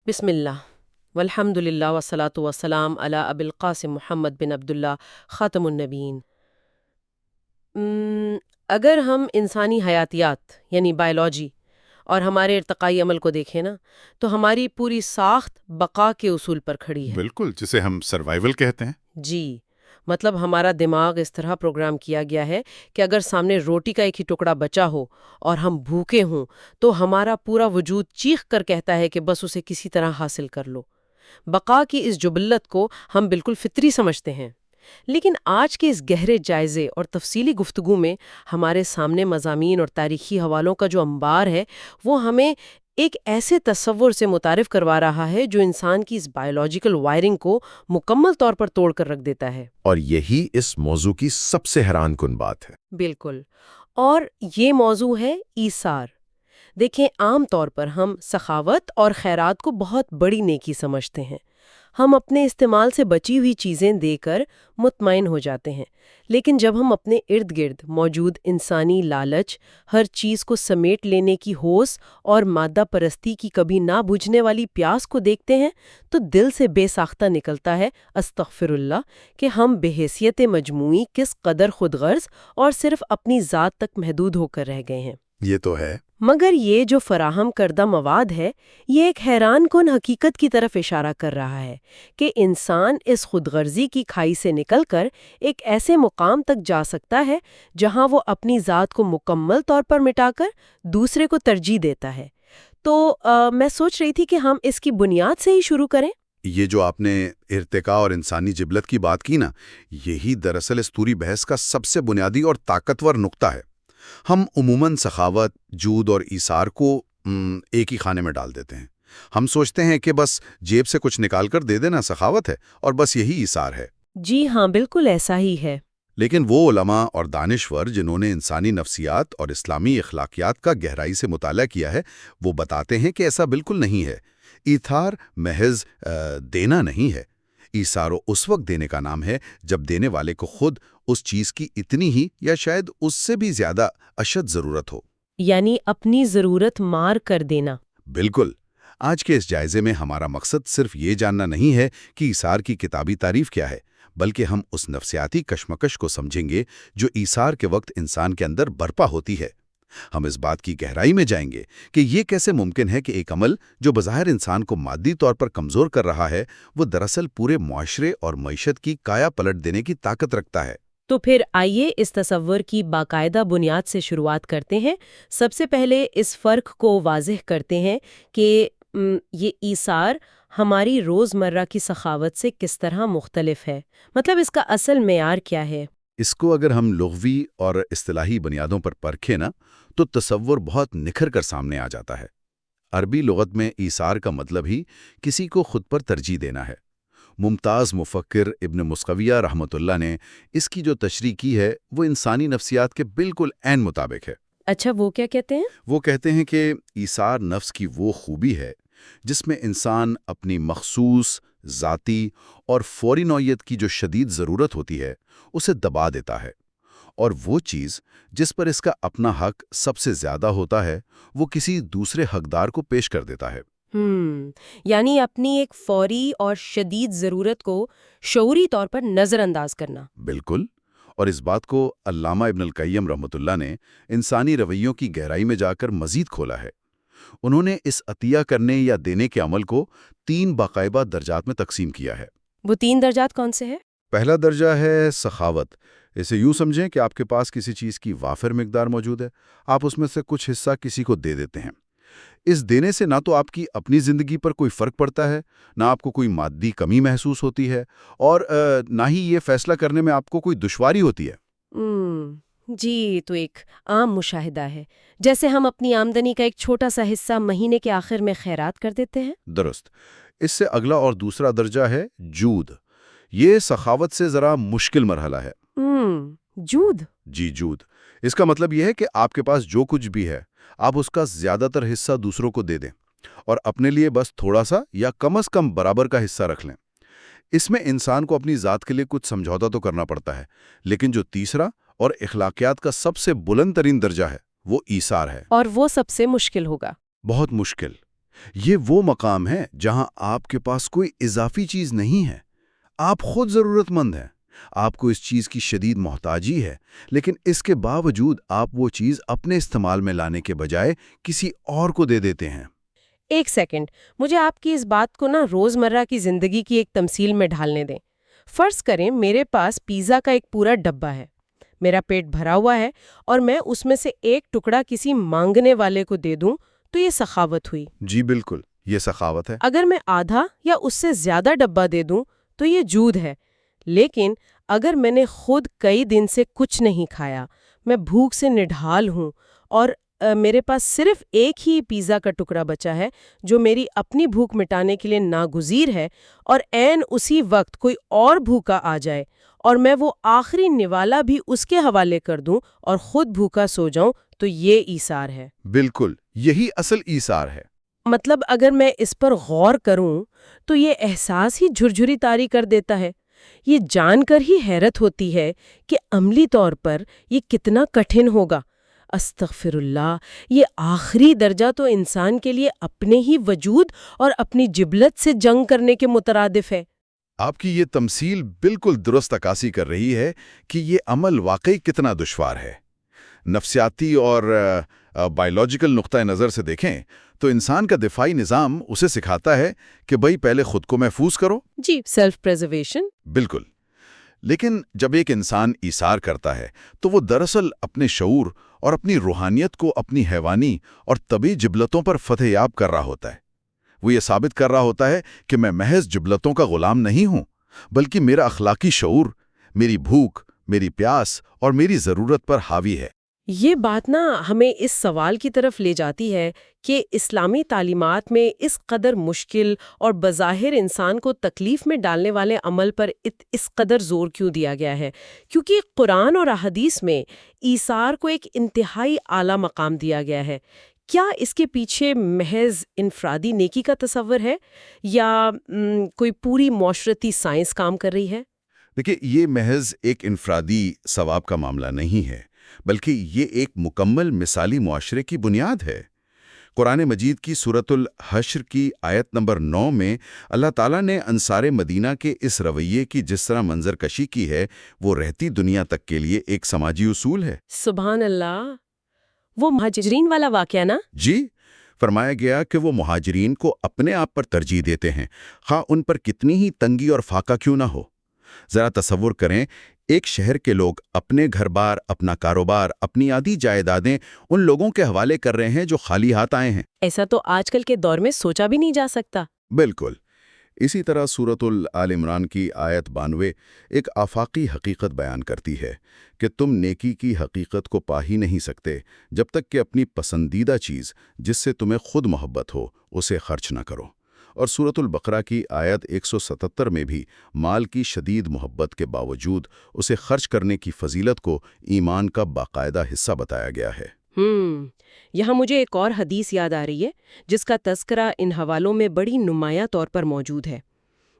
بسم اللہ والحمد للہ والصلاة والسلام علی ابی القاسم محمد بن عبداللہ خاتم النبیین۔ اگر ہم انسانی حیاتیات یعنی بائیولوجی اور ہمارے ارتقائی عمل کو دیکھیں نا تو ہماری پوری ساخت بقا کے اصول پر کھڑی ہے۔ بالکل، جسے ہم سروائیول کہتے ہیں۔ جی، مطلب ہمارا دماغ اس طرح پروگرام کیا گیا ہے کہ اگر سامنے روٹی کا ایک ہی ٹکڑا بچا ہو اور ہم بھوکے ہوں تو ہمارا پورا وجود چیخ کر کہتا ہے کہ بس اسے کسی طرح حاصل کر لو۔ بقا کی اس جبلت کو ہم بالکل فطری سمجھتے ہیں، لیکن آج کے اس گہرے جائزے اور تفصیلی گفتگو میں ہمارے سامنے مضامین اور تاریخی حوالوں کا جو انبار ہے وہ ہمیں ایک ایسے تصور سے متعارف کروا رہا ہے جو انسان کی اس بائیولوجیکل وائرنگ کو مکمل طور پر توڑ کر رکھ دیتا ہے۔ اور یہی اس موضوع کی سب سے حیران کن بات ہے۔ بالکل، اور یہ موضوع ہے ایثار۔ دیکھیں، عام طور پر ہم سخاوت اور خیرات کو بہت بڑی نیکی سمجھتے ہیں۔ ہم اپنے استعمال سے بچی ہوئی چیزیں دے کر مطمئن ہو جاتے ہیں، لیکن جب ہم اپنے ارد گرد موجود انسانی لالچ، ہر چیز کو سمیٹ لینے کی ہوس اور مادہ پرستی کی کبھی نہ بجھنے والی پیاس کو دیکھتے ہیں تو دل سے بے ساختہ نکلتا ہے استغفر اللہ کہ ہم بحیثیت مجموعی کس قدر خود غرض اور صرف اپنی ذات تک محدود ہو کر رہ گئے ہیں۔ یہ تو ہے۔ مگر یہ جو فراہم کردہ مواد ہے یہ ایک حیران کن حقیقت کی طرف اشارہ کر رہا ہے کہ انسان اس خود غرضی کی کھائی سے نکل کر ایک ایسے مقام تک جا سکتا ہے جہاں وہ اپنی ذات کو مکمل طور پر مٹا کر دوسرے کو ترجیح دیتا ہے۔ تو میں سوچ رہی تھی کہ ہم اس کی بنیاد سے ہی شروع کریں۔ یہ جو آپ نے ارتقاء اور انسانی جبلت کی بات کی نا، یہی دراصل اس پوری بحث کا سب سے بنیادی اور طاقتور نقطہ ہے۔ ہم عموماً سخاوت، جود اور ایثار کو ایک ہی خانے میں ڈال دیتے ہیں۔ ہم سوچتے ہیں کہ بس جیب سے کچھ نکال کر دے دینا سخاوت ہے اور بس یہی ایثار ہے۔ جی ہاں، بالکل ایسا ہی ہے۔ لیکن وہ علماء اور دانشور جنہوں نے انسانی نفسیات اور اسلامی اخلاقیات کا گہرائی سے مطالعہ کیا ہے، وہ بتاتے ہیں کہ ایسا بالکل نہیں ہے۔ ایثار محض دینا نہیں ہے۔ ایثار اس وقت دینے کا نام ہے جب دینے والے کو خود اس چیز کی اتنی ہی یا شاید اس سے بھی زیادہ اشد ضرورت ہو، یعنی اپنی ضرورت مار کر دینا۔ بالکل۔ آج کے اس جائزے میں ہمارا مقصد صرف یہ جاننا نہیں ہے کہ ایثار کی کتابی تعریف کیا ہے، بلکہ ہم اس نفسیاتی کشمکش کو سمجھیں گے جو ایثار کے وقت انسان کے اندر برپا ہوتی ہے۔ ہم اس بات کی گہرائی میں جائیں گے کہ یہ کیسے ممکن ہے کہ ایک عمل جو بظاہر انسان کو مادی طور پر کمزور کر رہا ہے، وہ دراصل پورے معاشرے اور معیشت کی کایا پلٹ دینے کی طاقت رکھتا ہے۔ تو پھر آئیے اس تصور کی باقاعدہ بنیاد سے شروعات کرتے ہیں۔ سب سے پہلے اس فرق کو واضح کرتے ہیں کہ یہ ایثار ہماری روزمرہ کی سخاوت سے کس طرح مختلف ہے، مطلب اس کا اصل معیار کیا ہے۔ اس کو اگر ہم لغوی اور اصطلاحی بنیادوں پر پرکھیں نا تو تصور بہت نکھر کر سامنے آ جاتا ہے۔ عربی لغت میں ایثار کا مطلب ہی کسی کو خود پر ترجیح دینا ہے۔ ممتاز مفکر ابن مسقویہ رحمۃ اللہ نے اس کی جو تشریح کی ہے وہ انسانی نفسیات کے بالکل عین مطابق ہے۔ اچھا، وہ کیا کہتے ہیں؟ وہ کہتے ہیں کہ ایثار نفس کی وہ خوبی ہے جس میں انسان اپنی مخصوص، ذاتی اور فوری نوعیت کی جو شدید ضرورت ہوتی ہے اسے دبا دیتا ہے، اور وہ چیز جس پر اس کا اپنا حق سب سے زیادہ ہوتا ہے وہ کسی دوسرے حقدار کو پیش کر دیتا ہے۔ یعنی اپنی ایک فوری اور شدید ضرورت کو شعوری طور پر نظر انداز کرنا۔ بالکل، اور اس بات کو علامہ ابن القیم رحمۃ اللہ نے انسانی رویوں کی گہرائی میں جا کر مزید کھولا ہے۔ انہوں نے اس عطیہ کرنے یا دینے کے عمل کو 3 باقاعدہ درجات میں تقسیم کیا ہے۔ وہ 3 درجات کون سے ہیں؟ پہلا درجہ ہے سخاوت۔ اسے یوں سمجھیں کہ آپ کے پاس کسی چیز کی وافر مقدار موجود ہے، آپ اس میں سے کچھ حصہ کسی کو دے دیتے ہیں۔ اس دینے سے نہ تو آپ کی اپنی زندگی پر کوئی فرق پڑتا ہے، نہ آپ کو کوئی مادی کمی محسوس ہوتی ہے، اور نہ ہی یہ فیصلہ کرنے میں آپ کو کوئی دشواری ہوتی ہے۔ جی، تو ایک عام مشاہدہ ہے، جیسے ہم اپنی آمدنی کا ایک چھوٹا سا حصہ مہینے کے آخر میں خیرات کر دیتے ہیں۔ درست۔ اس سے اگلا اور دوسرا درجہ ہے جود۔ یہ سخاوت سے ذرا مشکل مرحلہ ہے۔ جود؟ جی، جود۔ اس کا مطلب یہ ہے کہ آپ کے پاس جو کچھ بھی ہے آپ اس کا زیادہ تر حصہ دوسروں کو دے دیں اور اپنے لیے بس تھوڑا سا یا کم از کم برابر کا حصہ رکھ لیں۔ اس میں انسان کو اپنی ذات کے لیے کچھ سمجھوتا تو کرنا پڑتا ہے، لیکن جو تیسرا اور اخلاقیات کا سب سے بلند ترین درجہ ہے وہ ایثار ہے۔ اور وہ سب سے مشکل ہوگا۔ بہت مشکل، یہ وہ مقام ہے جہاں آپ کے پاس کوئی اضافی چیز نہیں ہے، آپ خود ضرورت مند ہیں، آپ کو اس چیز کی شدید محتاجی ہے، لیکن اس کے باوجود آپ وہ چیز اپنے استعمال میں لانے کے بجائے کسی اور کو دے دیتے ہیں۔ ایک سیکنڈ، مجھے آپ کی اس بات کو روزمرہ کی زندگی کی ایک تمثیل میں ڈھالنے دیں۔ فرض کریں میرے پاس پیزا کا ایک پورا ڈبہ ہے، میرا پیٹ بھرا ہوا ہے، اور میں اس میں سے ایک ٹکڑا کسی مانگنے والے کو دے دوں تو یہ سخاوت ہوئی۔ جی بالکل، یہ سخاوت ہے۔ اگر میں آدھا یا اس سے زیادہ ڈبہ دے دوں تو یہ جود ہے۔ لیکن اگر میں نے خود کئی دن سے کچھ نہیں کھایا، میں بھوک سے نڈھال ہوں، اور میرے پاس صرف ایک ہی پیزا کا ٹکڑا بچا ہے جو میری اپنی بھوک مٹانے کے لیے ناگزیر ہے، اور عین اسی وقت کوئی اور بھوکا آ جائے اور میں وہ آخری نوالا بھی اس کے حوالے کر دوں اور خود بھوکا سو جاؤں، تو یہ ایثار ہے۔ بالکل، یہی اصل ایثار ہے۔ مطلب اگر میں اس پر غور کروں تو یہ احساس ہی جھرجھری طاری کر دیتا ہے۔ یہ جان کر ہی حیرت ہوتی ہے کہ عملی طور پر یہ کتنا کٹھن ہوگا۔ استغفر اللہ، یہ آخری درجہ تو انسان کے لیے اپنے ہی وجود اور اپنی جبلت سے جنگ کرنے کے مترادف ہے۔ آپ کی یہ تمثیل بالکل درست عکاسی کر رہی ہے کہ یہ عمل واقعی کتنا دشوار ہے۔ نفسیاتی اور بائیولوجیکل نقطہ نظر سے دیکھیں تو انسان کا دفاعی نظام اسے سکھاتا ہے کہ بھئی پہلے خود کو محفوظ کرو۔ جی، سیلف پریزرویشن۔ بالکل، لیکن جب ایک انسان ایثار کرتا ہے تو وہ دراصل اپنے شعور اور اپنی روحانیت کو اپنی حیوانی اور طبعی جبلتوں پر فتح یاب کر رہا ہوتا ہے۔ وہ یہ ثابت کر رہا ہوتا ہے کہ میں محض جبلتوں کا غلام نہیں ہوں، بلکہ میرا اخلاقی شعور، میری بھوک، میری پیاس اور میری ضرورت پر حاوی ہے۔ یہ بات ہمیں اس سوال کی طرف لے جاتی ہے کہ اسلامی تعلیمات میں اس قدر مشکل اور بظاہر انسان کو تکلیف میں ڈالنے والے عمل پر اس قدر زور کیوں دیا گیا ہے، کیونکہ قرآن اور احادیث میں ایثار کو ایک انتہائی اعلیٰ مقام دیا گیا ہے۔ کیا اس کے پیچھے محض انفرادی نیکی کا تصور ہے یا کوئی پوری معاشرتی سائنس کام کر رہی ہے؟ دیکھیں، یہ محض ایک انفرادی ثواب کا معاملہ نہیں ہے، بلکہ یہ ایک مکمل مثالی معاشرے کی بنیاد ہے۔ قرآن مجید کی سورۃ الحشر کی آیت نمبر 9 میں اللہ تعالیٰ نے انصار مدینہ کے اس رویے کی جس طرح منظر کشی کی ہے، وہ رہتی دنیا تک کے لیے ایک سماجی اصول ہے۔ سبحان اللہ، وہ مہاجرین والا واقعہ نا؟ جی، فرمایا گیا کہ وہ مہاجرین کو اپنے آپ پر ترجیح دیتے ہیں، خواہ ان پر کتنی ہی تنگی اور فاقہ کیوں نہ ہو۔ ذرا تصور کریں، ایک شہر کے لوگ اپنے گھر بار، اپنا کاروبار، اپنی آدھی جائیدادیں ان لوگوں کے حوالے کر رہے ہیں جو خالی ہاتھ آئے ہیں۔ ایسا تو آج کل کے دور میں سوچا بھی نہیں جا سکتا۔ بالکل اسی طرح سورۃ آل عمران کی آیت 92 ایک آفاقی حقیقت بیان کرتی ہے کہ تم نیکی کی حقیقت کو پا ہی نہیں سکتے جب تک کہ اپنی پسندیدہ چیز جس سے تمہیں خود محبت ہو اسے خرچ نہ کرو۔ اور سورۃ البقرہ کی آیت 177 میں بھی مال کی شدید محبت کے باوجود اسے خرچ کرنے کی فضیلت کو ایمان کا باقاعدہ حصہ بتایا گیا ہے۔ یہاں مجھے ایک اور حدیث یاد آ رہی ہے جس کا تذکرہ ان حوالوں میں بڑی نمایاں طور پر موجود ہے۔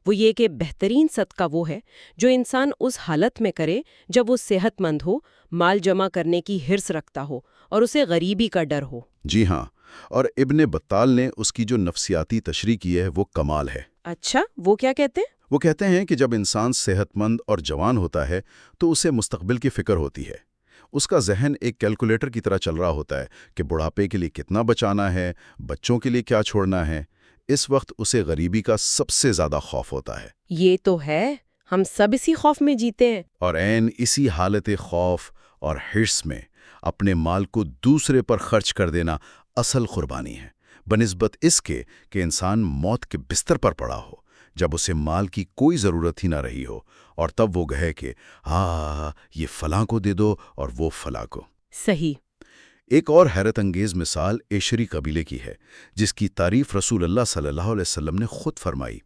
وہ یہ کہ بہترین صدقہ وہ ہے جو انسان اس حالت میں کرے جب وہ صحت مند ہو، مال جمع کرنے کی حرص رکھتا ہو اور اسے غریبی کا ڈر ہو۔ جی ہاں، اور ابن بطال نے اس کی جو نفسیاتی تشریح کی ہے وہ کمال ہے۔ اچھا، وہ کیا کہتے ہیں؟ وہ کہتے ہیں کہ جب انسان صحت مند اور جوان ہوتا ہے تو اسے مستقبل کی فکر ہوتی ہے۔ اس کا ذہن ایک کیلکولیٹر کی طرح چل رہا ہوتا ہے کہ بڑھاپے کے لیے کتنا بچانا ہے، بچوں کے لیے کیا چھوڑنا ہے۔ اس وقت اسے غریبی کا سب سے زیادہ خوف ہوتا ہے۔ یہ تو ہے، ہم سب اسی خوف میں جیتے ہیں۔ اور عین اسی حالت خوف اور حرص میں اپنے مال کو دوسرے پر خرچ کر دینا اصل قربانی ہے، بنسبت اس کے کہ انسان موت کے بستر پر پڑا ہو، جب اسے مال کی کوئی ضرورت ہی نہ رہی ہو، اور تب وہ کہے کہ یہ فلاں کو دے دو اور وہ فلاں کو۔ صحیح۔ ایک اور حیرت انگیز مثال ایشری قبیلے کی ہے، جس کی تعریف رسول اللہ صلی اللہ علیہ وسلم نے خود فرمائی۔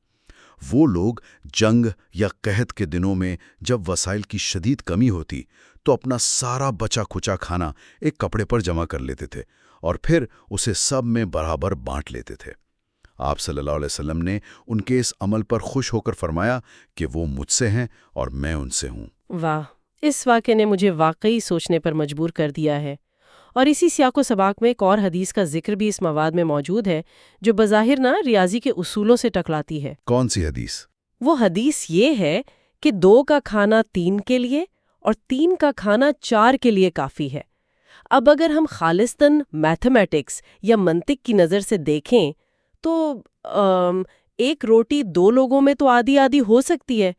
وہ لوگ جنگ یا قحط کے دنوں میں جب وسائل کی شدید کمی ہوتی تو اپنا سارا بچا کھچا کھانا ایک کپڑے پر جمع کر لیتے تھے اور پھر اسے سب میں برابر بانٹ لیتے تھے۔ آپ صلی اللہ علیہ وسلم نے ان کے اس عمل پر خوش ہو کر فرمایا کہ وہ مجھ سے ہیں اور میں ان سے ہوں۔ واہ، اس واقعے نے مجھے واقعی سوچنے پر مجبور کر دیا ہے۔ اور اسی سیاق و سباق میں ایک اور حدیث کا ذکر بھی اس مواد میں موجود ہے جو بظاہر نہ ریاضی کے اصولوں سے ٹکراتی ہے۔ کون سی حدیث؟ وہ حدیث یہ ہے کہ 2 کا کھانا 3 کے لیے اور 3 کا کھانا 4 کے لیے کافی ہے۔ اب اگر ہم خالصتاً میتھمیٹکس یا منطق کی نظر سے دیکھیں تو ایک روٹی 2 لوگوں میں تو آدھی آدھی ہو سکتی ہے،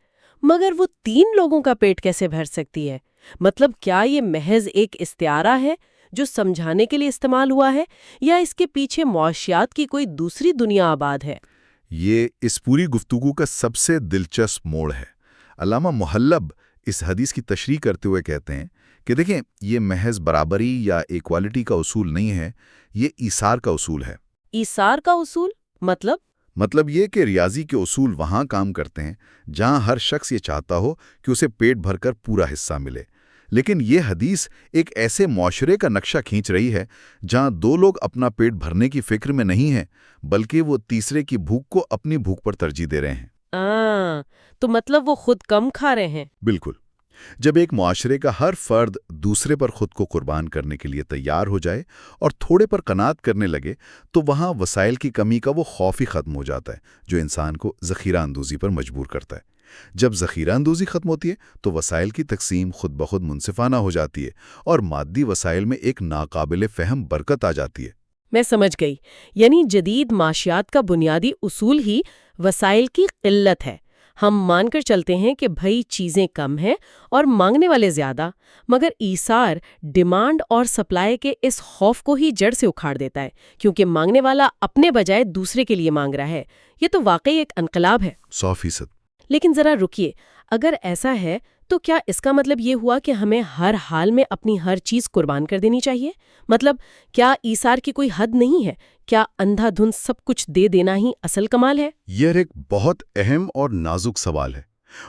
مگر وہ 3 لوگوں کا پیٹ کیسے بھر سکتی ہے؟ مطلب کیا یہ محض ایک استعارہ ہے جو سمجھانے کے لیے استعمال ہوا ہے، یا اس کے پیچھے معاشیات کی کوئی دوسری دنیا آباد ہے؟ یہ اس پوری گفتگو کا سب سے دلچسپ موڑ ہے۔ علامہ محلب اس حدیث کی تشریح کرتے ہوئے کہتے ہیں کہ دیکھیں، یہ محض برابری یا ایکوالٹی کا اصول نہیں ہے، یہ ایثار کا اصول ہے۔ ایثار کا اصول مطلب یہ کہ ریاضی کے اصول وہاں کام کرتے ہیں جہاں ہر شخص یہ چاہتا ہو کہ اسے پیٹ بھر کر پورا حصہ ملے، لیکن یہ حدیث ایک ایسے معاشرے کا نقشہ کھینچ رہی ہے جہاں 2 لوگ اپنا پیٹ بھرنے کی فکر میں نہیں ہیں، بلکہ وہ تیسرے کی بھوک کو اپنی بھوک پر ترجیح دے رہے ہیں۔ تو مطلب وہ خود کم کھا رہے ہیں۔ بالکل۔ جب ایک معاشرے کا ہر فرد دوسرے پر خود کو قربان کرنے کے لیے تیار ہو جائے اور تھوڑے پر قناعت کرنے لگے تو وہاں وسائل کی کمی کا وہ خوف ہی ختم ہو جاتا ہے جو انسان کو ذخیرہ اندوزی پر مجبور کرتا ہے۔ جب ذخیرہ اندوزی ختم ہوتی ہے تو وسائل کی تقسیم خود بخود منصفانہ ہو جاتی ہے اور مادی وسائل میں ایک ناقابل فہم برکت آ جاتی ہے۔ میں سمجھ گئی، یعنی جدید معاشیات کا بنیادی اصول ہی وسائل کی قلت ہے۔ ہم مان کر چلتے ہیں کہ بھئی چیزیں کم ہیں اور مانگنے والے زیادہ، مگر ایثار ڈیمانڈ اور سپلائی کے اس خوف کو ہی جڑ سے اکھاڑ دیتا ہے، کیونکہ مانگنے والا اپنے بجائے دوسرے کے لیے مانگ رہا ہے۔ یہ تو واقعی ایک انقلاب ہے۔ 100%۔ لیکن ذرا رکیے، اگر ایسا ہے تو کیا اس کا مطلب یہ ہوا کہ ہمیں ہر حال میں اپنی ہر چیز قربان کر دینی چاہیے؟ مطلب کیا ایثار کی کوئی حد نہیں ہے؟ کیا اندھا دھند سب کچھ دے دینا ہی اصل کمال ہے؟ یہ ایک بہت اہم اور نازک سوال ہے،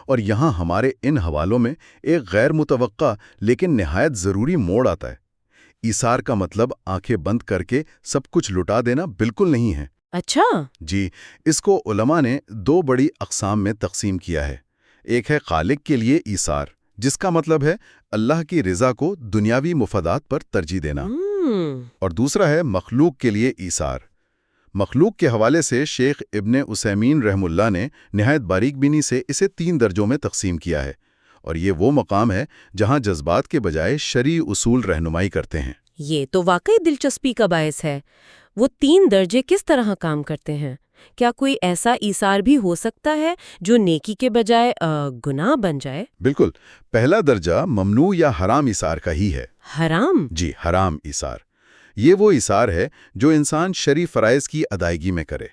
اور یہاں ہمارے ان حوالوں میں ایک غیر متوقع لیکن نہایت ضروری موڑ آتا ہے۔ ایثار کا مطلب آنکھیں بند کر کے سب کچھ لٹا دینا بالکل نہیں ہے۔ اچھا۔ جی، اس کو علماء نے 2 بڑی اقسام میں تقسیم کیا ہے۔ ایک ہے خالق کے لیے ایثار، جس کا مطلب ہے اللہ کی رضا کو دنیاوی مفادات پر ترجیح دینا، اور دوسرا ہے مخلوق کے لیے ایثار۔ مخلوق کے حوالے سے شیخ ابن عثیمین رحم اللہ نے نہایت باریک بینی سے اسے 3 درجوں میں تقسیم کیا ہے، اور یہ وہ مقام ہے جہاں جذبات کے بجائے شرعی اصول رہنمائی کرتے ہیں۔ یہ تو واقعی دلچسپی کا باعث ہے۔ وہ 3 درجے کس طرح کام کرتے ہیں؟ کیا کوئی ایسا ایثار بھی ہو سکتا ہے جو نیکی کے بجائے گناہ بن جائے؟ بالکل۔ پہلا درجہ ممنوع یا حرام ایثار کا ہی ہے۔ حرام؟ جی، حرام ایثار۔ یہ وہ ایثار ہے جو انسان شرعی فرائض کی ادائیگی میں کرے۔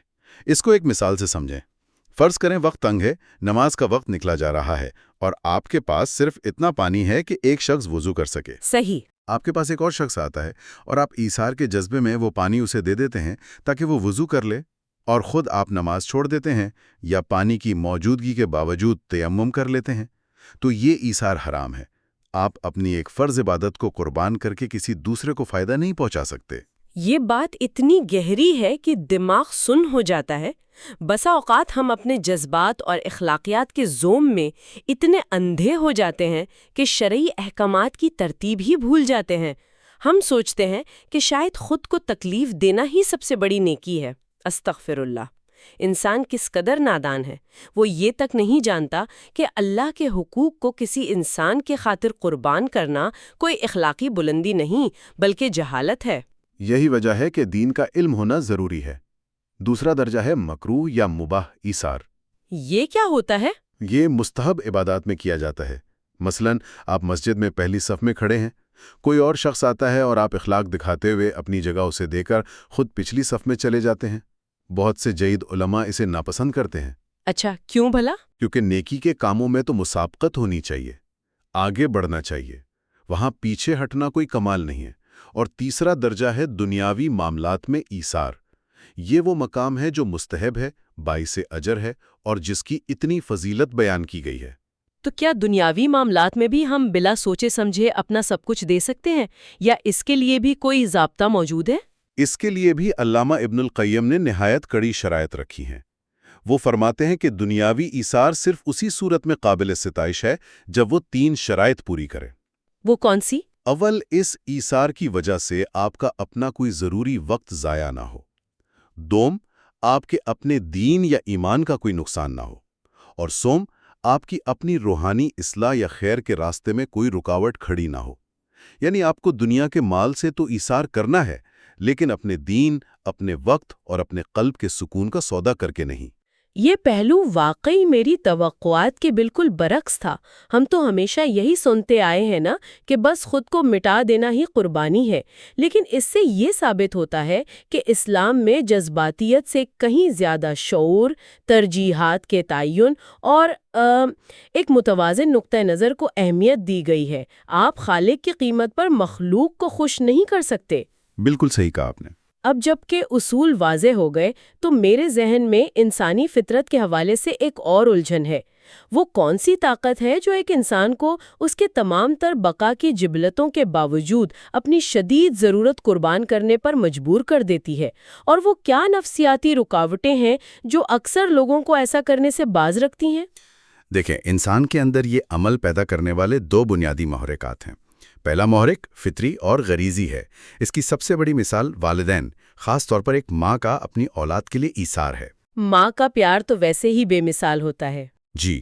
اس کو ایک مثال سے سمجھیں۔ فرض کریں وقت تنگ ہے، نماز کا وقت نکلا جا رہا ہے، اور آپ کے پاس صرف اتنا پانی ہے کہ ایک شخص وضو کر سکے۔ صحیح۔ آپ کے پاس ایک اور شخص آتا ہے اور آپ ایثار کے جذبے میں وہ پانی اسے دے دیتے ہیں تاکہ وہ وضو کر لے، اور خود آپ نماز چھوڑ دیتے ہیں یا پانی کی موجودگی کے باوجود تیمم کر لیتے ہیں۔ تو یہ ایثار حرام ہے۔ آپ اپنی ایک فرض عبادت کو قربان کر کے کسی دوسرے کو فائدہ نہیں پہنچا سکتے۔ یہ بات اتنی گہری ہے کہ دماغ سن ہو جاتا ہے۔ بسا اوقات ہم اپنے جذبات اور اخلاقیات کے زوم میں اتنے اندھے ہو جاتے ہیں کہ شرعی احکامات کی ترتیب ہی بھول جاتے ہیں۔ ہم سوچتے ہیں کہ شاید خود کو تکلیف دینا ہی سب سے بڑی نیکی ہے۔ استغفر اللہ۔ انسان کس قدر نادان ہے، وہ یہ تک نہیں جانتا کہ اللہ کے حقوق کو کسی انسان کے خاطر قربان کرنا کوئی اخلاقی بلندی نہیں بلکہ جہالت ہے۔ یہی وجہ ہے کہ دین کا علم ہونا ضروری ہے۔ دوسرا درجہ ہے مکروہ یا مباح ایثار۔ یہ کیا ہوتا ہے؟ یہ مستحب عبادات میں کیا جاتا ہے۔ مثلاً آپ مسجد میں پہلی صف میں کھڑے ہیں، کوئی اور شخص آتا ہے اور آپ اخلاق دکھاتے ہوئے اپنی جگہ اسے دے کر خود پچھلی صف میں چلے جاتے ہیں۔ بہت سے جید علماء اسے ناپسند کرتے ہیں۔ اچھا، کیوں بھلا؟ کیونکہ نیکی کے کاموں میں تو مسابقت ہونی چاہیے، آگے بڑھنا چاہیے، وہاں پیچھے ہٹنا کوئی کمال نہیں ہے۔ اور تیسرا درجہ ہے دنیاوی معاملات میں ایثار۔ یہ وہ مقام ہے جو مستحب ہے، باعث اجر ہے، اور جس کی اتنی فضیلت بیان کی گئی ہے۔ تو کیا دنیاوی معاملات میں بھی ہم بلا سوچے سمجھے اپنا سب کچھ دے سکتے ہیں، یا اس کے لیے بھی کوئی ضابطہ موجود ہے؟ اس کے لیے بھی علامہ ابن القیم نے نہایت کڑی شرائط رکھی ہیں۔ وہ فرماتے ہیں کہ دنیاوی ایثار صرف اسی صورت میں قابل ستائش ہے جب وہ 3 شرائط پوری کرے۔ وہ کون سی؟ اول اس ایثار کی وجہ سے آپ کا اپنا کوئی ضروری وقت ضائع نہ ہو، دوم آپ کے اپنے دین یا ایمان کا کوئی نقصان نہ ہو، اور سوم آپ کی اپنی روحانی اصلاح یا خیر کے راستے میں کوئی رکاوٹ کھڑی نہ ہو۔ یعنی آپ کو دنیا کے مال سے تو ایثار کرنا ہے، لیکن اپنے دین، اپنے وقت اور اپنے قلب کے سکون کا سودا کر کے نہیں۔ یہ پہلو واقعی میری توقعات کے بالکل برعکس تھا۔ ہم تو ہمیشہ یہی سنتے آئے ہیں نا کہ بس خود کو مٹا دینا ہی قربانی ہے، لیکن اس سے یہ ثابت ہوتا ہے کہ اسلام میں جذباتیت سے کہیں زیادہ شعور، ترجیحات کے تعین اور ایک متوازن نقطہ نظر کو اہمیت دی گئی ہے۔ آپ خالق کی قیمت پر مخلوق کو خوش نہیں کر سکتے۔ بالکل صحیح کہا آپ نے۔ اب جب کہ اصول واضح ہو گئے تو میرے ذہن میں انسانی فطرت کے حوالے سے ایک اور الجھن ہے۔ وہ کون سی طاقت ہے جو ایک انسان کو اس کے تمام تر بقا کی جبلتوں کے باوجود اپنی شدید ضرورت قربان کرنے پر مجبور کر دیتی ہے؟ اور وہ کیا نفسیاتی رکاوٹیں ہیں جو اکثر لوگوں کو ایسا کرنے سے باز رکھتی ہیں؟ دیکھیں، انسان کے اندر یہ عمل پیدا کرنے والے دو بنیادی محرکات ہیں۔ پہلا محرک فطری اور غریزی ہے۔ اس کی سب سے بڑی مثال والدین، خاص طور پر ایک ماں کا اپنی اولاد کے لیے ایثار ہے۔ ماں کا پیار تو ویسے ہی بے مثال ہوتا ہے۔ جی،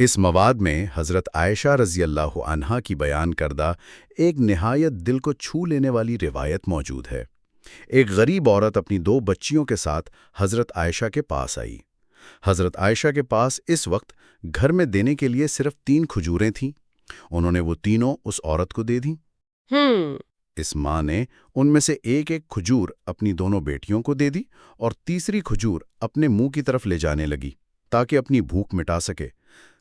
اس مواد میں حضرت عائشہ رضی اللہ عنہا کی بیان کردہ ایک نہایت دل کو چھو لینے والی روایت موجود ہے۔ ایک غریب عورت اپنی 2 بچیوں کے ساتھ حضرت عائشہ کے پاس آئی۔ حضرت عائشہ کے پاس اس وقت گھر میں دینے کے لیے صرف 3 کھجوریں تھیں۔ انہوں نے وہ تینوں اس عورت کو دے دیں۔ اس ماں نے ان میں سے ایک ایک کھجور اپنی دونوں بیٹیوں کو دے دی اور تیسری کھجور اپنے منہ کی طرف لے جانے لگی تاکہ اپنی بھوک مٹا سکے،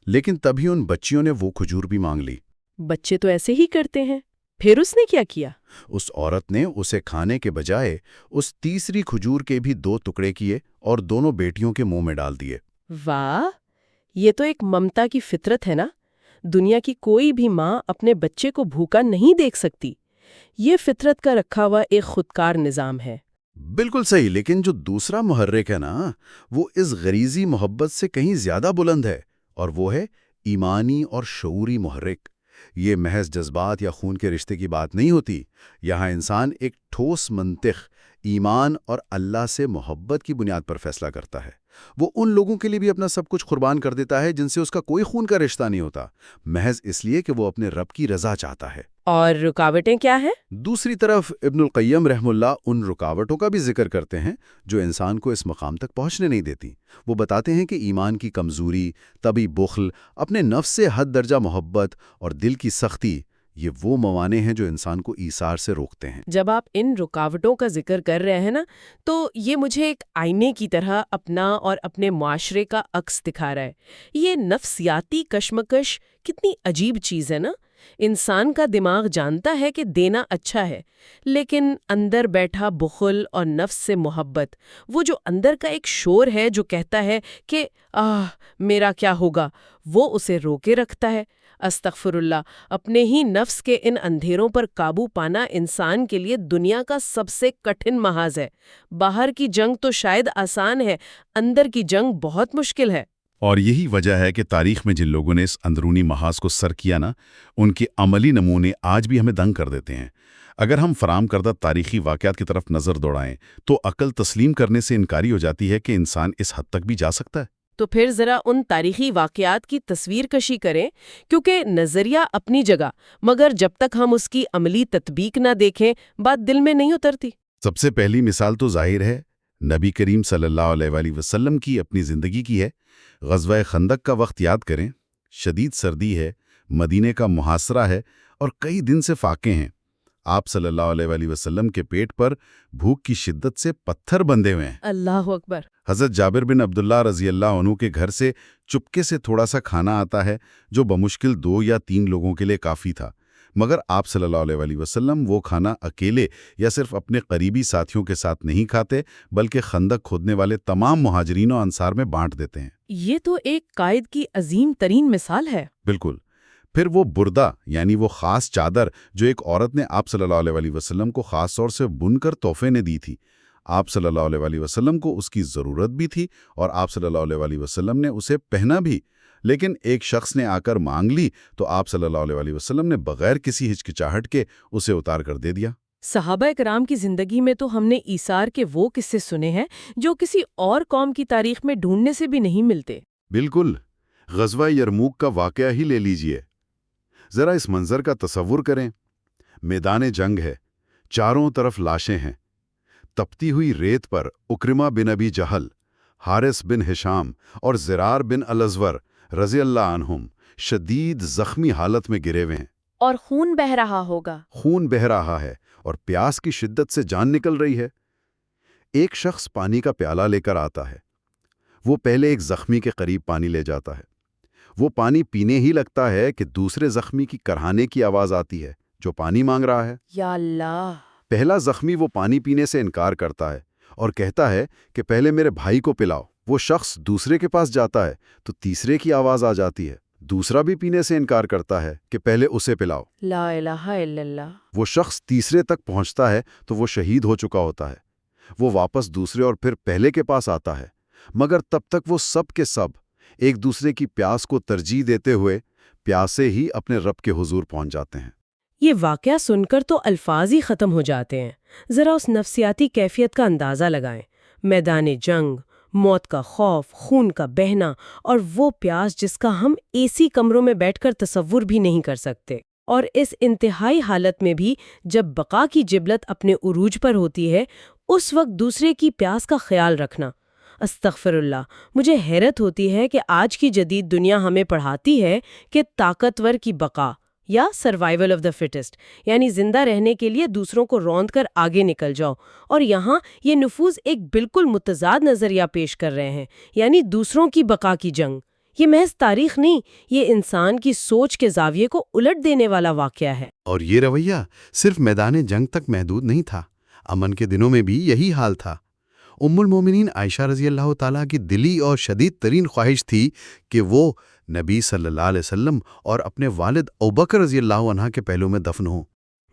لیکن تبھی ان بچیوں نے وہ کھجور بھی مانگ لی۔ بچے تو ایسے ہی کرتے ہیں۔ پھر اس نے کیا کیا؟ اس عورت نے اسے کھانے کے بجائے اس تیسری کھجور کے بھی 2 ٹکڑے کیے اور دونوں بیٹیوں کے منہ میں ڈال دیے۔ واہ، یہ تو ایک ممتا کی فطرت ہے نا۔ دنیا کی کوئی بھی ماں اپنے بچے کو بھوکا نہیں دیکھ سکتی۔ یہ فطرت کا رکھا ہوا ایک خودکار نظام ہے۔ بالکل صحیح، لیکن جو دوسرا محرک ہے نا، وہ اس غریزی محبت سے کہیں زیادہ بلند ہے، اور وہ ہے ایمانی اور شعوری محرک۔ یہ محض جذبات یا خون کے رشتے کی بات نہیں ہوتی۔ یہاں انسان ایک ٹھوس منطق، ایمان اور اللہ سے محبت کی بنیاد پر فیصلہ کرتا ہے۔ وہ ان لوگوں کے لیے بھی اپنا سب کچھ قربان کر دیتا ہے جن سے اس کا کوئی خون کا رشتہ نہیں ہوتا، محض اس لیے کہ وہ اپنے رب کی رضا چاہتا ہے۔ اور رکاوٹیں کیا ہیں؟ دوسری طرف ابن القیم رحم اللہ ان رکاوٹوں کا بھی ذکر کرتے ہیں جو انسان کو اس مقام تک پہنچنے نہیں دیتی۔ وہ بتاتے ہیں کہ ایمان کی کمزوری، طبعی بخل، اپنے نفس سے حد درجہ محبت اور دل کی سختی، یہ وہ موانع ہیں جو انسان کو ایثار سے روکتے ہیں۔ جب آپ ان رکاوٹوں کا ذکر کر رہے ہیں نا، تو یہ مجھے ایک آئینے کی طرح اپنا اور اپنے معاشرے کا عکس دکھا رہا ہے۔ یہ نفسیاتی کشمکش کتنی عجیب چیز ہے نا۔ انسان کا دماغ جانتا ہے کہ دینا اچھا ہے، لیکن اندر بیٹھا بخل اور نفس سے محبت، وہ جو اندر کا ایک شور ہے جو کہتا ہے کہ میرا کیا ہوگا، وہ اسے روکے رکھتا ہے۔ استغفر اللہ۔ اپنے ہی نفس کے ان اندھیروں پر قابو پانا انسان کے لیے دنیا کا سب سے کٹھن محاذ ہے۔ باہر کی جنگ تو شاید آسان ہے، اندر کی جنگ بہت مشکل ہے۔ اور یہی وجہ ہے کہ تاریخ میں جن لوگوں نے اس اندرونی محاذ کو سر کیا نا، ان کے عملی نمونے آج بھی ہمیں دنگ کر دیتے ہیں۔ اگر ہم فراہم کردہ تاریخی واقعات کی طرف نظر دوڑائیں تو عقل تسلیم کرنے سے انکاری ہو جاتی ہے کہ انسان اس حد تک بھی جا سکتا ہے۔ تو پھر ذرا ان تاریخی واقعات کی تصویر کشی کریں، کیونکہ نظریہ اپنی جگہ، مگر جب تک ہم اس کی عملی تطبیق نہ دیکھیں بات دل میں نہیں اترتی۔ سب سے پہلی مثال تو ظاہر ہے نبی کریم صلی اللہ علیہ وآلہ وسلم کی اپنی زندگی کی ہے۔ غزوہ خندق کا وقت یاد کریں، شدید سردی ہے، مدینے کا محاصرہ ہے اور کئی دن سے فاقے ہیں۔ آپ صلی اللہ علیہ وآلہ وسلم کے پیٹ پر بھوک کی شدت سے پتھر بندھے ہوئے ہیں۔ اللہ اکبر۔ حضرت جابر بن عبداللہ رضی اللہ عنہ کے گھر سے چپکے سے تھوڑا سا کھانا آتا ہے جو بمشکل 2 یا 3 لوگوں کے لیے کافی تھا، مگر آپ صلی اللہ علیہ وآلہ وسلم وہ کھانا اکیلے یا صرف اپنے قریبی ساتھیوں کے ساتھ نہیں کھاتے، بلکہ خندق کھودنے والے تمام مہاجرین و انصار میں بانٹ دیتے ہیں۔ یہ تو ایک قائد کی عظیم ترین مثال ہے۔ بالکل۔ پھر وہ بردہ، یعنی وہ خاص چادر جو ایک عورت نے آپ صلی اللہ علیہ وآلہ وسلم کو خاص طور سے بن کر تحفے نے دی تھی۔ آپ صلی اللہ علیہ وآلہ وسلم کو اس کی ضرورت بھی تھی اور آپ صلی اللہ علیہ وآلہ وسلم نے اسے پہنا بھی، لیکن ایک شخص نے آ کر مانگ لی تو آپ صلی اللہ علیہ وسلم نے بغیر کسی ہچکچاہٹ کے اسے اتار کر دے دیا۔ صحابہ کرام کی زندگی میں تو ہم نے ایثار کے وہ قصے سنے ہیں جو کسی اور قوم کی تاریخ میں ڈھونڈنے سے بھی نہیں ملتے۔ بالکل، غزوہ یرموک کا واقعہ ہی لے لیجئے۔ ذرا اس منظر کا تصور کریں۔ میدان جنگ ہے، چاروں طرف لاشیں ہیں، تپتی ہوئی ریت پر اکرمہ بن ابی جہل، حارث بن ہشام اور زرار بن الازور رضی اللہ عنہم شدید زخمی حالت میں گرے ہوئے ہیں۔ اور خون بہہ رہا ہوگا۔ خون بہہ رہا ہے اور پیاس کی شدت سے جان نکل رہی ہے۔ ایک شخص پانی کا پیالہ لے کر آتا ہے۔ وہ پہلے ایک زخمی کے قریب پانی لے جاتا ہے۔ وہ پانی پینے ہی لگتا ہے کہ دوسرے زخمی کی کرہانے کی آواز آتی ہے جو پانی مانگ رہا ہے۔ یا اللہ! پہلا زخمی وہ پانی پینے سے انکار کرتا ہے اور کہتا ہے کہ پہلے میرے بھائی کو پلاؤ۔ وہ شخص دوسرے کے پاس جاتا ہے تو تیسرے کی آواز آ جاتی ہے۔ دوسرا بھی پینے سے انکار کرتا ہے کہ پہلے اسے پلاؤ۔ لا الہ الا اللہ! وہ شخص تیسرے تک پہنچتا ہے تو وہ شہید ہو چکا ہوتا ہے۔ وہ واپس دوسرے اور پھر پہلے کے پاس آتا ہے، مگر تب تک وہ سب کے سب ایک دوسرے کی پیاس کو ترجیح دیتے ہوئے پیاسے ہی اپنے رب کے حضور پہنچ جاتے ہیں۔ یہ واقعہ سن کر تو الفاظ ہی ختم ہو جاتے ہیں۔ ذرا اس نفسیاتی کیفیت کا اندازہ لگائیں۔ میدان جنگ، موت کا خوف، خون کا بہنا اور وہ پیاس جس کا ہم AC کمروں میں بیٹھ کر تصور بھی نہیں کر سکتے۔ اور اس انتہائی حالت میں بھی جب بقا کی جبلت اپنے عروج پر ہوتی ہے، اس وقت دوسرے کی پیاس کا خیال رکھنا۔ استغفر اللہ! مجھے حیرت ہوتی ہے کہ آج کی جدید دنیا ہمیں پڑھاتی ہے کہ طاقتور کی بقا یا سروائیول آف دا فٹسٹ، یعنی زندہ رہنے کے لیے دوسروں کو روند کر آگے نکل جاؤ، اور یہاں یہ نفوذ ایک بالکل متضاد نظریہ پیش کر رہے ہیں، یعنی دوسروں کی بقا کی جنگ۔ یہ محض تاریخ نہیں، یہ انسان کی سوچ کے زاویے کو الٹ دینے والا واقعہ ہے۔ اور یہ رویہ صرف میدان جنگ تک محدود نہیں تھا، امن کے دنوں میں بھی یہی حال تھا۔ ام المومنین عائشہ رضی اللہ تعالیٰ کی دلی اور شدید ترین خواہش تھی کہ وہ نبی صلی اللہ علیہ وسلم اور اپنے والد ابوبکر رضی اللہ عنہ کے پہلو میں دفن ہوں۔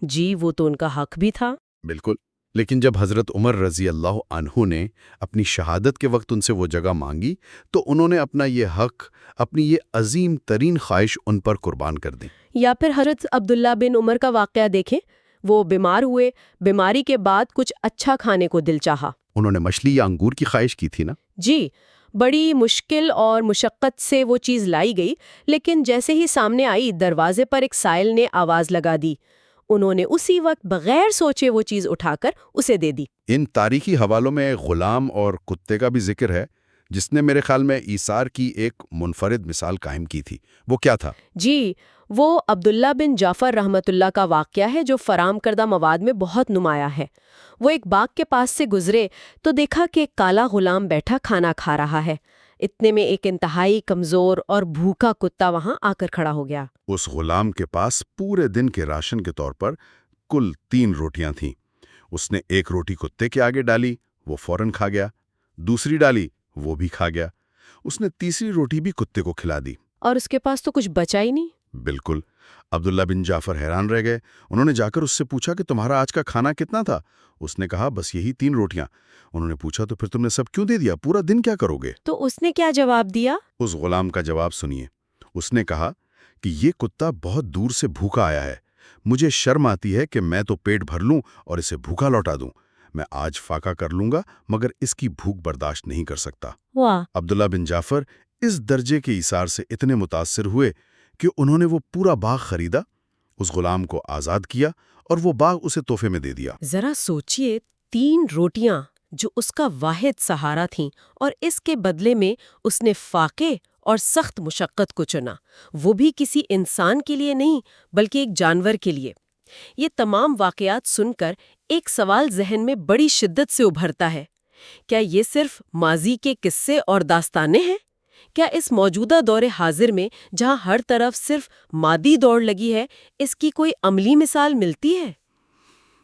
جی، وہ تو ان کا حق بھی تھا۔ بالکل، لیکن جب حضرت عمر رضی اللہ عنہ نے اپنی شہادت کے وقت ان سے وہ جگہ مانگی تو انہوں نے اپنا یہ حق، اپنی یہ عظیم ترین خواہش ان پر قربان کر دی۔ یا پھر حضرت عبداللہ بن عمر کا واقعہ دیکھیں، وہ بیمار ہوئے، بیماری کے بعد کچھ اچھا کھانے کو دل چاہا۔ انہوں نے مچھلی یا انگور کی خواہش کی تھی نا؟ جی، بڑی مشکل اور مشقت سے وہ چیز لائی گئی، لیکن جیسے ہی سامنے آئی دروازے پر ایک سائل نے آواز لگا دی۔ انہوں نے اسی وقت بغیر سوچے وہ چیز اٹھا کر اسے دے دی۔ ان تاریخی حوالوں میں ایک غلام اور کتے کا بھی ذکر ہے جس نے میرے خیال میں ایثار کی ایک منفرد مثال قائم کی تھی۔ وہ کیا تھا؟ جی، وہ عبداللہ بن جعفر رحمۃ اللہ کا واقعہ ہے جو فراہم کردہ مواد میں بہت نمایاں ہے۔ وہ ایک باغ کے پاس سے گزرے تو دیکھا کہ ایک کالا غلام بیٹھا کھانا کھا رہا ہے۔ اتنے میں ایک انتہائی کمزور اور بھوکا کتا وہاں آ کر کھڑا ہو گیا۔ اس غلام کے پاس پورے دن کے راشن کے طور پر کل 3 روٹیاں تھیں۔ اس نے ایک روٹی کتے کے آگے ڈالی، وہ فوراً کھا گیا۔ دوسری ڈالی، وہ بھی کھا گیا۔ اس نے تیسری روٹی بھی کتے کو کھلا دی، اور اس کے پاس تو کچھ بچا ہی نہیں۔ بالکل۔ عبداللہ بن جعفر حیران رہ گئے۔ انہوں نے جا کر اس سے پوچھا کہ تمہارا آج کا کھانا کتنا تھا؟ اس نے کہا بس یہی 3 روٹیاں۔ انہوں نے پوچھا تو پھر تم نے سب کیوں دے دیا؟ پورا دن کیا کرو گے؟ تو اس نے کیا جواب دیا؟ اس غلام کا جواب سنیے۔ اس نے کہا کہ یہ کتا بہت دور سے بھوکا آیا ہے، مجھے شرم آتی ہے کہ میں تو پیٹ بھر لوں اور اسے بھوکا لوٹا دوں۔ میں آج فاقہ کر لوں گا مگر اس کی بھوک برداشت نہیں کر سکتا۔ واہ! عبداللہ بن جعفر اس درجے کے ایثار سے اتنے متاثر ہوئے کہ انہوں نے وہ پورا باغ خریدا، اس غلام کو آزاد کیا اور وہ باغ اسے تحفے میں دے دیا۔ ذرا سوچئے، 3 روٹیاں جو اس کا واحد سہارا تھیں، اور اس کے بدلے میں اس نے فاقے اور سخت مشقت کو چنا، وہ بھی کسی انسان کے لیے نہیں بلکہ ایک جانور کے لیے۔ یہ تمام واقعات سن کر ایک سوال ذہن میں بڑی شدت سے ابھرتا ہے، کیا یہ صرف ماضی کے قصے اور داستانیں ہیں؟ کیا اس موجودہ دور حاضر میں جہاں ہر طرف صرف مادی دوڑ لگی ہے، اس کی کوئی عملی مثال ملتی ہے؟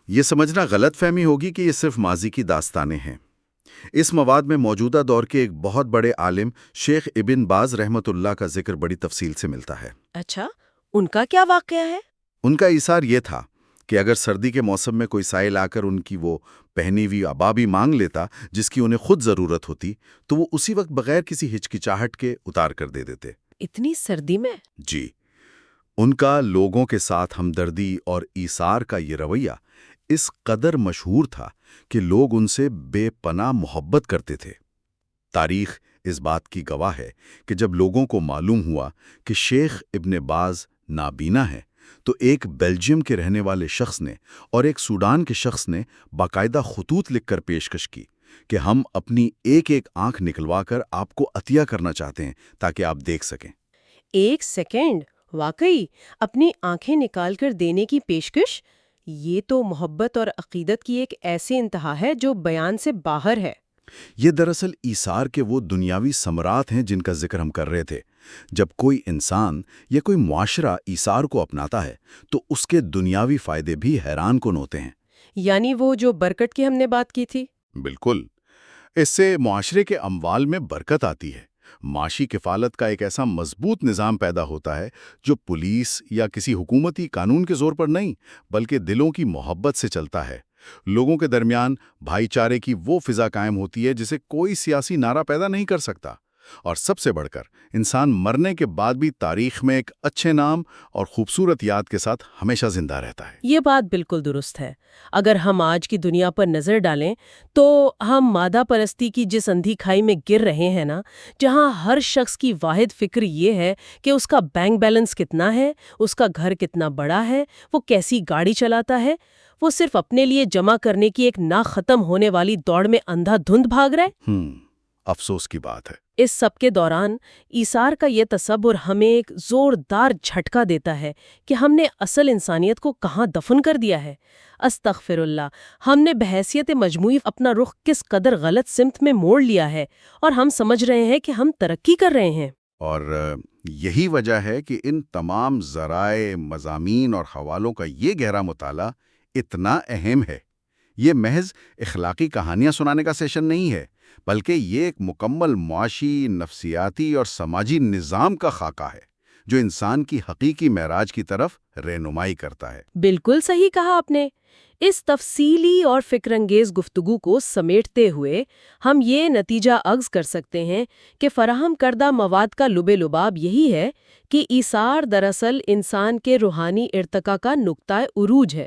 یہ سمجھنا غلط فہمی ہوگی کہ یہ صرف ماضی کی داستانیں ہیں۔ اس مواد میں موجودہ دور کے ایک بہت بڑے عالم شیخ ابن باز رحمۃ اللہ کا ذکر بڑی تفصیل سے ملتا ہے۔ اچھا، ان کا کیا واقعہ ہے؟ ان کا ایثار یہ تھا کہ اگر سردی کے موسم میں کوئی سائل آ کر ان کی وہ پہنی ہوئی عبا بھی مانگ لیتا جس کی انہیں خود ضرورت ہوتی تو وہ اسی وقت بغیر کسی ہچکچاہٹ کے اتار کر دے دیتے۔ اتنی سردی میں؟ جی، ان کا لوگوں کے ساتھ ہمدردی اور ایثار کا یہ رویہ اس قدر مشہور تھا کہ لوگ ان سے بے پناہ محبت کرتے تھے۔ تاریخ اس بات کی گواہ ہے کہ جب لوگوں کو معلوم ہوا کہ شیخ ابن باز نابینا ہے تو ایک بیلجیم کے رہنے والے شخص نے اور ایک سوڈان کے شخص نے باقاعدہ خطوط لکھ کر پیشکش کی کہ ہم اپنی ایک ایک آنکھ نکلوا کر آپ کو عطیہ کرنا چاہتے ہیں تاکہ آپ دیکھ سکیں۔ ایک سیکنڈ، واقعی اپنی آنکھیں نکال کر دینے کی پیشکش؟ یہ تو محبت اور عقیدت کی ایک ایسی انتہا ہے جو بیان سے باہر ہے۔ یہ دراصل ایثار کے وہ دنیاوی ثمرات ہیں جن کا ذکر ہم کر رہے تھے۔ جب کوئی انسان یا کوئی معاشرہ ایثار کو اپناتا ہے تو اس کے دنیاوی فائدے بھی حیران کن ہوتے ہیں۔ یعنی وہ جو برکت کی ہم نے بات کی تھی؟ بالکل، اس سے معاشرے کے اموال میں برکت آتی ہے۔ معاشی کفالت کا ایک ایسا مضبوط نظام پیدا ہوتا ہے جو پولیس یا کسی حکومتی قانون کے زور پر نہیں بلکہ دلوں کی محبت سے چلتا ہے۔ لوگوں کے درمیان بھائی چارے کی وہ فضا قائم ہوتی ہے جسے کوئی سیاسی نعرہ پیدا نہیں کر سکتا، اور سب سے بڑھ کر انسان مرنے کے بعد بھی تاریخ میں ایک اچھے نام اور خوبصورت یاد کے ساتھ ہمیشہ زندہ رہتا ہے۔ یہ بات بالکل درست ہے۔ اگر ہم آج کی دنیا پر نظر ڈالیں تو ہم مادہ پرستی کی جس اندھی کھائی میں گر رہے ہیں نا، جہاں ہر شخص کی واحد فکر یہ ہے کہ اس کا بینک بیلنس کتنا ہے، اس کا گھر کتنا بڑا ہے، وہ کیسی گاڑی چلاتا ہے، وہ صرف اپنے لیے جمع کرنے کی ایک نہ ختم ہونے والی دوڑ میں اندھا دھند بھاگ رہا ہے۔ افسوس کی بات ہے۔ اس سب کے دوران ایثار کا یہ تصور ہمیں ایک زوردار جھٹکا دیتا ہے کہ ہم نے اصل انسانیت کو کہاں دفن کر دیا ہے۔ استغفر اللہ، ہم نے بحیثیت مجموعی اپنا رخ کس قدر غلط سمت میں موڑ لیا ہے، اور ہم سمجھ رہے ہیں کہ ہم ترقی کر رہے ہیں۔ اور یہی وجہ ہے کہ ان تمام ذرائع، مضامین اور حوالوں کا یہ گہرا مطالعہ اتنا اہم ہے۔ یہ محض اخلاقی کہانیاں سنانے کا سیشن نہیں ہے، بلکہ یہ ایک مکمل معاشی، نفسیاتی اور سماجی نظام کا خاکہ ہے جو انسان کی حقیقی معراج کی طرف رہنمائی کرتا ہے۔ بالکل صحیح کہا آپ نے۔ اس تفصیلی اور فکر انگیز گفتگو کو سمیٹتے ہوئے ہم یہ نتیجہ اخذ کر سکتے ہیں کہ فراہم کردہ مواد کا لب لباب یہی ہے کہ ایثار دراصل انسان کے روحانی ارتقاء کا نقطہ عروج ہے۔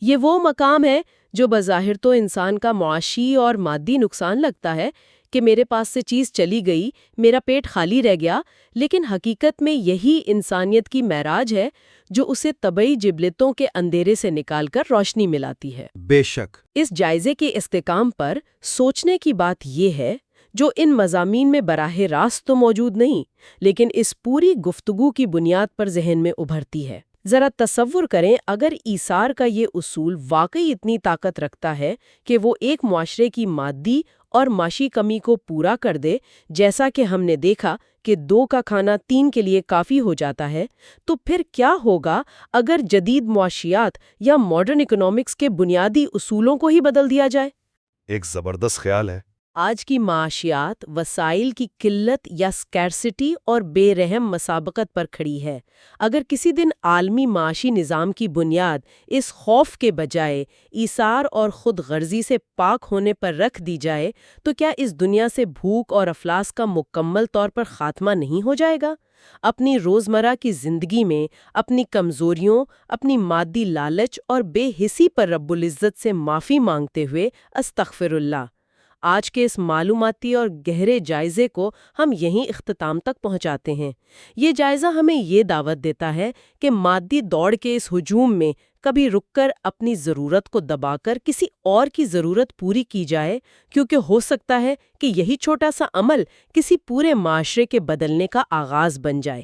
یہ وہ مقام ہے جو بظاہر تو انسان کا معاشی اور مادی نقصان لگتا ہے کہ میرے پاس سے چیز چلی گئی، میرا پیٹ خالی رہ گیا، لیکن حقیقت میں یہی انسانیت کی معراج ہے جو اسے طبعی جبلتوں کے اندھیرے سے نکال کر روشنی ملاتی ہے۔ بے شک۔ اس جائزے کے استحکام پر سوچنے کی بات یہ ہے جو ان مضامین میں براہ راست تو موجود نہیں، لیکن اس پوری گفتگو کی بنیاد پر ذہن میں ابھرتی ہے۔ ذرا تصور کریں اگر ایثار کا یہ اصول واقعی اتنی طاقت رکھتا ہے کہ وہ ایک معاشرے کی مادی اور معاشی کمی کو پورا کر دے، جیسا کہ ہم نے دیکھا کہ 2 کا کھانا 3 کے لیے کافی ہو جاتا ہے، تو پھر کیا ہوگا اگر جدید معاشیات یا ماڈرن اکنامکس کے بنیادی اصولوں کو ہی بدل دیا جائے؟ ایک زبردست خیال ہے۔ آج کی معاشیات وسائل کی قلت یا سکیرسٹی اور بے رحم مسابقت پر کھڑی ہے۔ اگر کسی دن عالمی معاشی نظام کی بنیاد اس خوف کے بجائے ایثار اور خود غرضی سے پاک ہونے پر رکھ دی جائے تو کیا اس دنیا سے بھوک اور افلاس کا مکمل طور پر خاتمہ نہیں ہو جائے گا؟ اپنی روزمرہ کی زندگی میں اپنی کمزوریوں، اپنی مادی لالچ اور بے حسی پر رب العزت سے معافی مانگتے ہوئے استغفر اللہ۔ آج کے اس معلوماتی اور گہرے جائزے کو ہم یہیں اختتام تک پہنچاتے ہیں۔ یہ جائزہ ہمیں یہ دعوت دیتا ہے کہ مادی دوڑ کے اس ہجوم میں کبھی رک کر اپنی ضرورت کو دبا کر کسی اور کی ضرورت پوری کی جائے، کیونکہ ہو سکتا ہے کہ یہی چھوٹا سا عمل کسی پورے معاشرے کے بدلنے کا آغاز بن جائے۔